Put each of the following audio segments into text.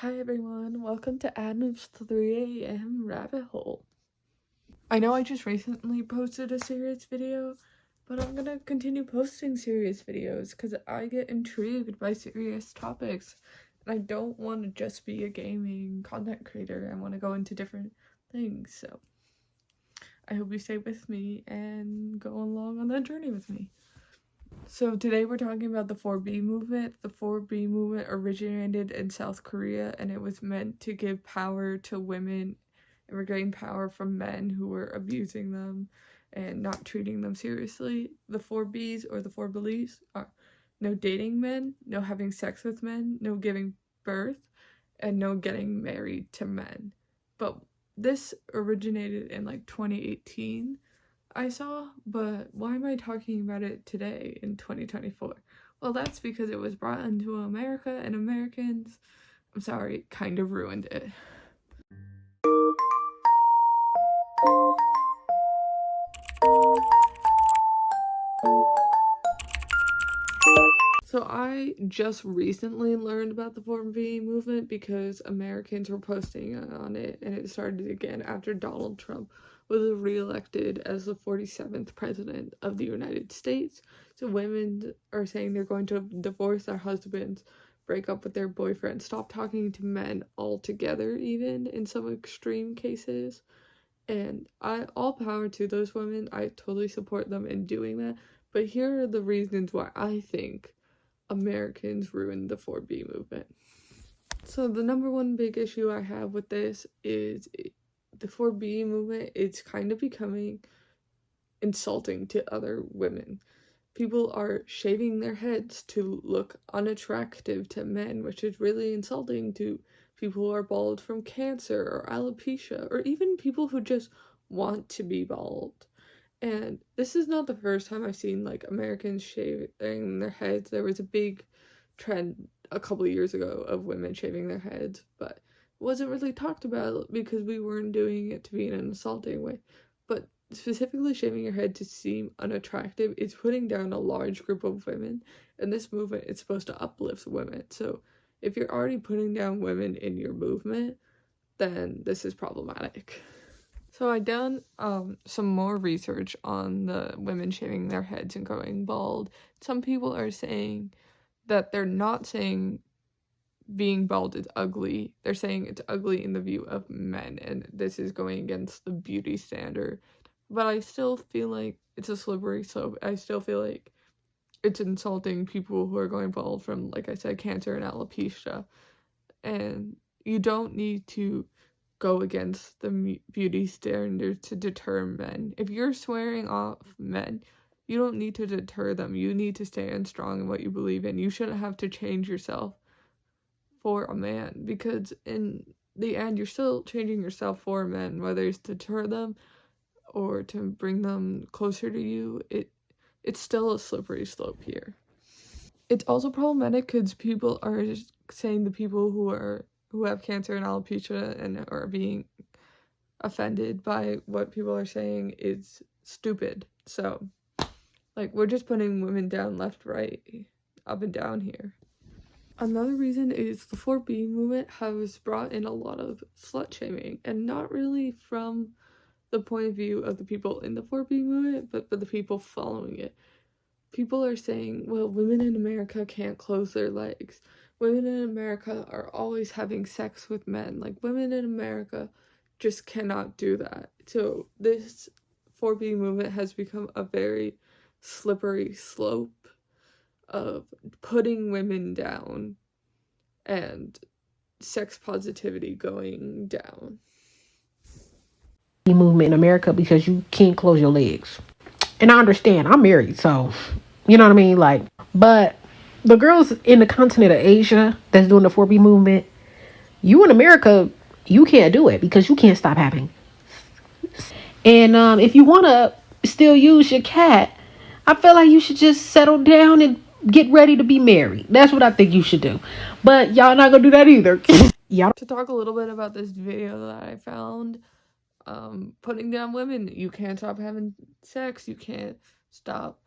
Hi everyone, welcome to Adam's 3 a.m. rabbit hole. I know I just recently posted a serious video, but I'm gonna continue posting serious videos because I get intrigued by serious topics and I don't want to just be a gaming content creator. I want to go into different things, so I hope you stay with me and go along on that journey with me. So today we're talking about the 4B movement. The 4B movement originated in South Korea and it was meant to give power to women and regain power from men who were abusing them and not treating them seriously. The 4Bs or the 4 beliefs are no dating men, no having sex with men, no giving birth, and no getting married to men. But this originated in like 2018. I saw, but why am I talking about it today in 2024? Well, that's because it was brought into America and Americans, I'm sorry, kind of ruined it. So I just recently learned about the 4B movement because Americans were posting on it, and it started again after Donald Trump was reelected as the 47th president of the United States. So women are saying they're going to divorce their husbands, break up with their boyfriends, stop talking to men altogether, even in some extreme cases. And all power to those women. I totally support them in doing that. But here are the reasons why I think Americans ruined the 4B movement. So the number one big issue I have with this is the 4B movement. It's kind of becoming insulting to other women. People are shaving their heads to look unattractive to men, which is really insulting to people who are bald from cancer or alopecia, or even people who just want to be bald. And this is not the first time I've seen like Americans shaving their heads. There was a big trend a couple of years ago of women shaving their heads, but it wasn't really talked about because we weren't doing it to be in an insulting way. But specifically shaving your head to seem unattractive is putting down a large group of women, and this movement is supposed to uplift women. So if you're already putting down women in your movement, then this is problematic. So I done some more research on the women shaving their heads and going bald. Some people are saying that they're not saying being bald is ugly. They're saying it's ugly in the view of men, and this is going against the beauty standard. But I still feel like it's a slippery slope. I still feel like it's insulting people who are going bald from, like I said, cancer and alopecia. And you don't need to go against the beauty standard to deter men. If you're swearing off men, you don't need to deter them. You need to stand strong in what you believe in. You shouldn't have to change yourself for a man, because in the end, you're still changing yourself for men, whether it's to deter them or to bring them closer to you. It's still a slippery slope here. It's also problematic because people are saying the people who have cancer and alopecia and are being offended by what people are saying is stupid. So, like, we're just putting women down left, right, up and down here. Another reason is the 4B movement has brought in a lot of slut shaming, and not really from the point of view of the people in the 4B movement, but for the people following it. People are saying, well, women in America can't close their legs. Women in America are always having sex with men. Like, women in America just cannot do that. So this 4B movement has become a very slippery slope of putting women down and sex positivity going down. Movement in America because you can't close your legs. And I understand, I'm married, so you know what I mean? Like, but the girls in the continent of Asia that's doing the 4B movement, you in America, you can't do it because you can't stop having. And if you want to still use your cat, I feel like you should just settle down and get ready to be married. That's what I think you should do. But y'all not gonna do that either. Y'all. To talk a little bit about this video that I found, putting down women, you can't stop having sex, you can't stop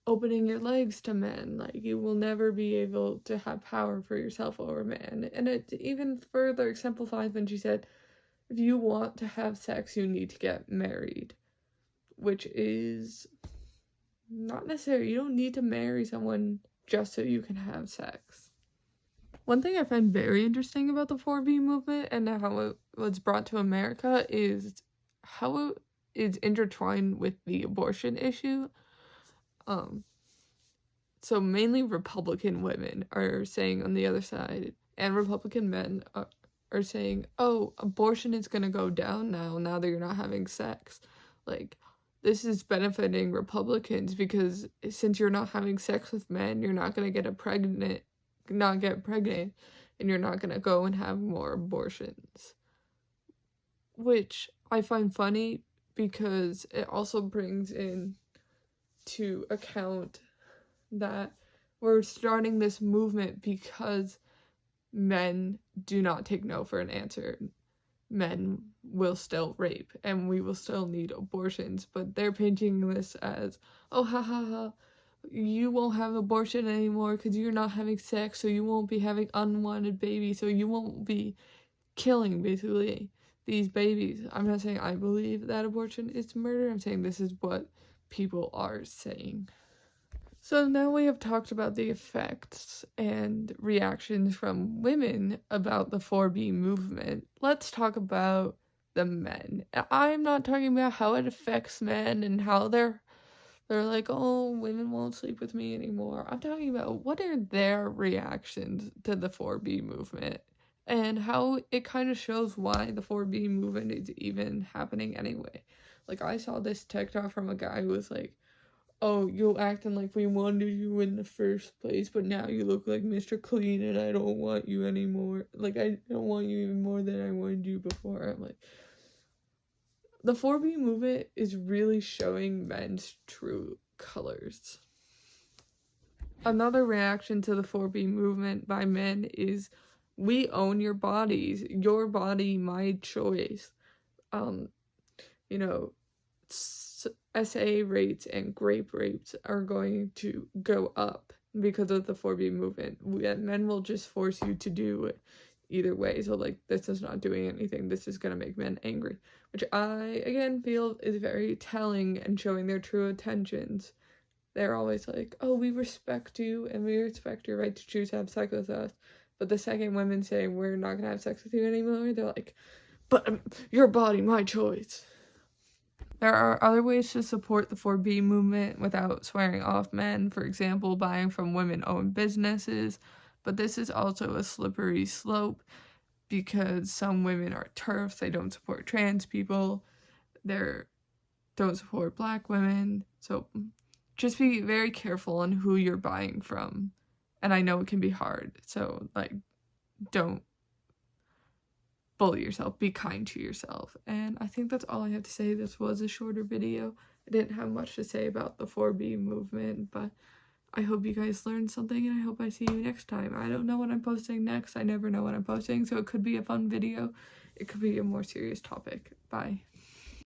opening your legs to men. Like, you will never be able to have power for yourself over men. And it even further exemplifies when she said, if you want to have sex, you need to get married. Which is not necessary. You don't need to marry someone just so you can have sex. One thing I find very interesting about the 4B movement and how it was brought to America is how it is intertwined with the abortion issue. So mainly Republican women are saying on the other side, and Republican men are saying, oh, abortion is going to go down now that you're not having sex. Like, this is benefiting Republicans because since you're not having sex with men, you're not going to get pregnant, and you're not going to go and have more abortions. Which I find funny because it also brings in to account that we're starting this movement because men do not take no for an answer. Men will still rape and we will still need abortions, but they're painting this as, oh, ha ha ha, you won't have abortion anymore because you're not having sex, so you won't be having unwanted babies, so you won't be killing, basically, these babies. I'm not saying I believe that abortion is murder. I'm saying this is what people are saying. So now we have talked about the effects and reactions from women about the 4B movement. Let's talk about the men. I'm not talking about how it affects men and how they're like, oh, women won't sleep with me anymore. I'm talking about what are their reactions to the 4B movement and how it kind of shows why the 4B movement is even happening anyway. Like, I saw this TikTok from a guy who was like, oh, you're acting like we wanted you in the first place, but now you look like Mr. Clean and I don't want you anymore. Like, I don't want you even more than I wanted you before. I'm like, the 4B movement is really showing men's true colors. Another reaction to the 4B movement by men is, we own your bodies. Your body, my choice. SA rates and rape rates are going to go up because of the 4B movement. Men will just force you to do it either way. So, like, this is not doing anything. This is going to make men angry, which I, again, feel is very telling and showing their true intentions. They're always like, oh, we respect you and we respect your right to choose to have sex with us. But the second women say, we're not going to have sex with you anymore, they're like, but your body, my choice. There are other ways to support the 4B movement without swearing off men, for example, buying from women-owned businesses, but this is also a slippery slope because some women are TERFs, they don't support trans people, they don't support Black women, so just be very careful on who you're buying from, and I know it can be hard, so, like, don't bully yourself, be kind to yourself. And I think that's all I have to say. This was a shorter video. I didn't have much to say about the 4B movement, but I hope you guys learned something and I hope I see you next time. I don't know what I'm posting next. I never know what I'm posting, so it could be a fun video. It could be a more serious topic. Bye.